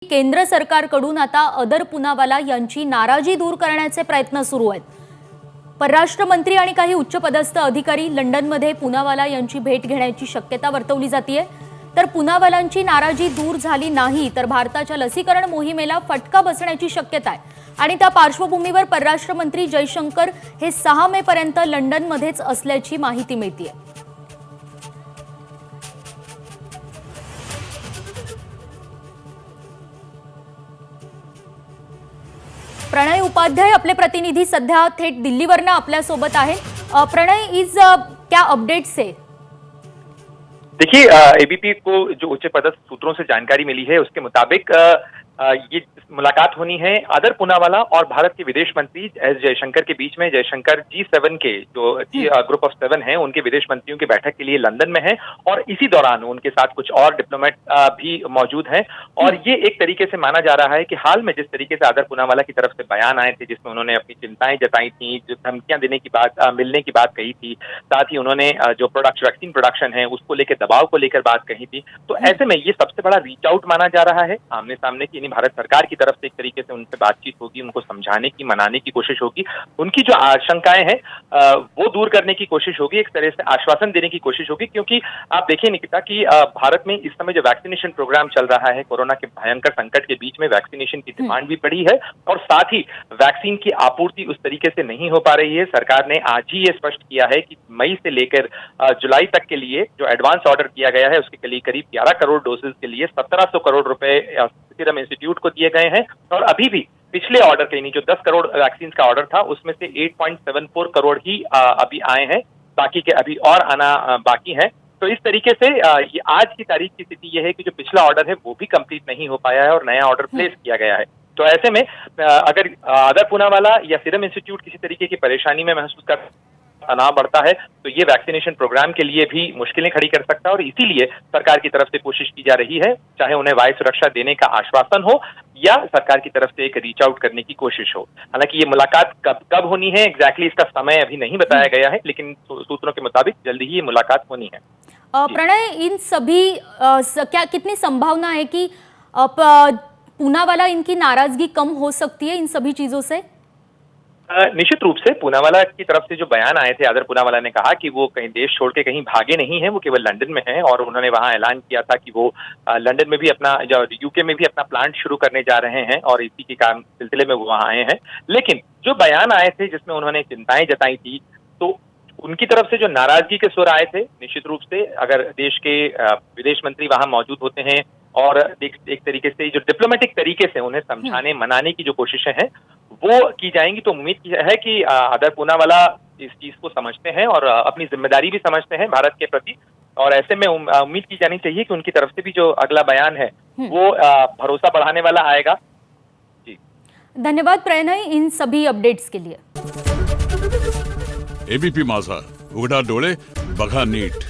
केंद्र सरकारकडून आता अदर पूनावाला यांची नाराजी दूर करण्याचे प्रयत्न सुरू आहेत। परराष्ट्र मंत्री आणि काही उच्चपदस्थ अधिकारी लंडनमध्ये पूनावाला यांची भेट घेण्याची शक्यता वर्तवली जाते। तर पूनावालांची नाराजी दूर झाली नाही तर भारताच्या लसीकरण मोहिमेला फटका बसण्याची शक्यता आहे आणि त्या पार्श्वभूमीवर परराष्ट्र मंत्री जयशंकर हे 6 मे पर्यंत लंडनमध्येच असल्याची माहिती मिळते। प्रणय उपाध्याय आपले प्रतिनिधी सध्या थेट दिल्लीवरनं आपल्या सोबत आहेत। प्रणय, इज क्या अपडेट्स है? देखिए, एबीपी को जो उच्च पदस्थ सूत्रों से जानकारी मिली है उसके मुताबिक ये मुलाकात होनी है अदर पूनावाला और भारत के विदेश मंत्री एस जयशंकर के बीच में। जयशंकर G7 के जो ग्रुप ऑफ 7 हैं उनके विदेश मंत्रियों की बैठक के लिए लंदन में है और इसी दौरान उनके साथ कुछ और डिप्लोमेट भी मौजूद हैं। और ये एक तरीके से माना जा रहा है कि हाल में जिस तरीके से अदर पूनावाला की तरफ से बयान आए थे जिसमें उन्होंने अपनी चिंताएं जताई थी, जो धमकियां देने की बात, मिलने की बात कही थी, साथ ही उन्होंने जो वैक्सीन प्रोडक्शन है उसको लेकर, दबाव को लेकर बात कही थी, तो ऐसे में ये सबसे बड़ा रीच आउट माना जा रहा है आमने सामने की। भारत सरकार की तरफ से एक तरीके से उनसे बातचीत होगी, उनको समझाने की, मनाने की कोशिश होगी, उनकी जो आशंकाएं हैं वो दूर करने की कोशिश होगी, एक तरह से आश्वासन देने की कोशिश होगी। क्योंकि आप देखिए निकिता कि भारत में इस समय जो वैक्सीनेशन प्रोग्राम चल रहा है, कोरोना के भयंकर संकट के बीच में वैक्सीनेशन की डिमांड भी बढ़ी है और साथ ही वैक्सीन की आपूर्ति उस तरीके से नहीं हो पा रही है। सरकार ने आज ही ये स्पष्ट किया है कि मई से लेकर जुलाई तक के लिए जो एडवांस ऑर्डर किया गया है उसके लिए करीब 11 करोड़ डोजेज के लिए 1700 करोड़ रुपए सीरम इंस्टीट्यूट को दिए गए हैं। और अभी भी पिछले ऑर्डर के, यानी जो 10 करोड़ वैक्सीन का ऑर्डर था उसमें से 8.74 करोड़ ही अभी आए हैं, बाकी के अभी और आना बाकी है। तो इस तरीके से ये आज की तारीख की स्थिति ये है कि जो पिछला ऑर्डर है वो भी कंप्लीट नहीं हो पाया है और नया ऑर्डर प्लेस किया गया है। तो ऐसे में अगर अदर पूनावाला या सीरम इंस्टीट्यूट किसी तरीके की परेशानी में महसूस कर, तनाव बढ़ता है, तो ये वैक्सीनेशन प्रोग्राम के लिए भी मुश्किलें खड़ी कर सकता है और इसीलिए सरकार की तरफ से कोशिश की जा रही है, चाहे उन्हें वायु सुरक्षा देने का आश्वासन हो या सरकार की तरफ से एक रीच आउट करने की कोशिश हो। हालांकि ये मुलाकात कब होनी है एग्जैक्टली इसका समय अभी नहीं बताया गया है, लेकिन सूत्रों के मुताबिक जल्दी ही ये मुलाकात होनी है। प्रणय, इन सभी क्या कितनी संभावना है कि पूनावाला इनकी नाराजगी कम हो सकती है इन सभी चीजों से? निश्चित रूप से पूनावाला की तरफ से जो बयान आए थे, अदर पूनावाला ने कहा कि वो कहीं देश छोड़ के कहीं भागे नहीं हैं, वो केवल लंदन में हैं और उन्होंने वहां ऐलान किया था कि वो लंदन में भी अपना, यूके में भी अपना प्लांट शुरू करने जा रहे हैं और इसी के काम सिलसिले में वो वहां आए हैं। लेकिन जो बयान आए थे जिसमें उन्होंने चिंताएं जताई थी, तो उनकी तरफ से जो नाराजगी के सुर आए थे, निश्चित रूप से अगर देश के विदेश मंत्री वहां मौजूद होते हैं और एक तरीके से जो डिप्लोमेटिक तरीके से उन्हें समझाने, मनाने की जो कोशिशें हैं वो की जाएंगी, तो उम्मीद है कि अदर पूनावाला इस चीज को समझते हैं और अपनी जिम्मेदारी भी समझते हैं भारत के प्रति। और ऐसे में उम्मीद की जानी चाहिए कि उनकी तरफ से भी जो अगला बयान है वो भरोसा बढ़ाने वाला आएगा। जी, धन्यवाद प्रणय इन सभी अपडेट्स के लिए। एबीपी माझा, उघडा डोळे बघा नीट।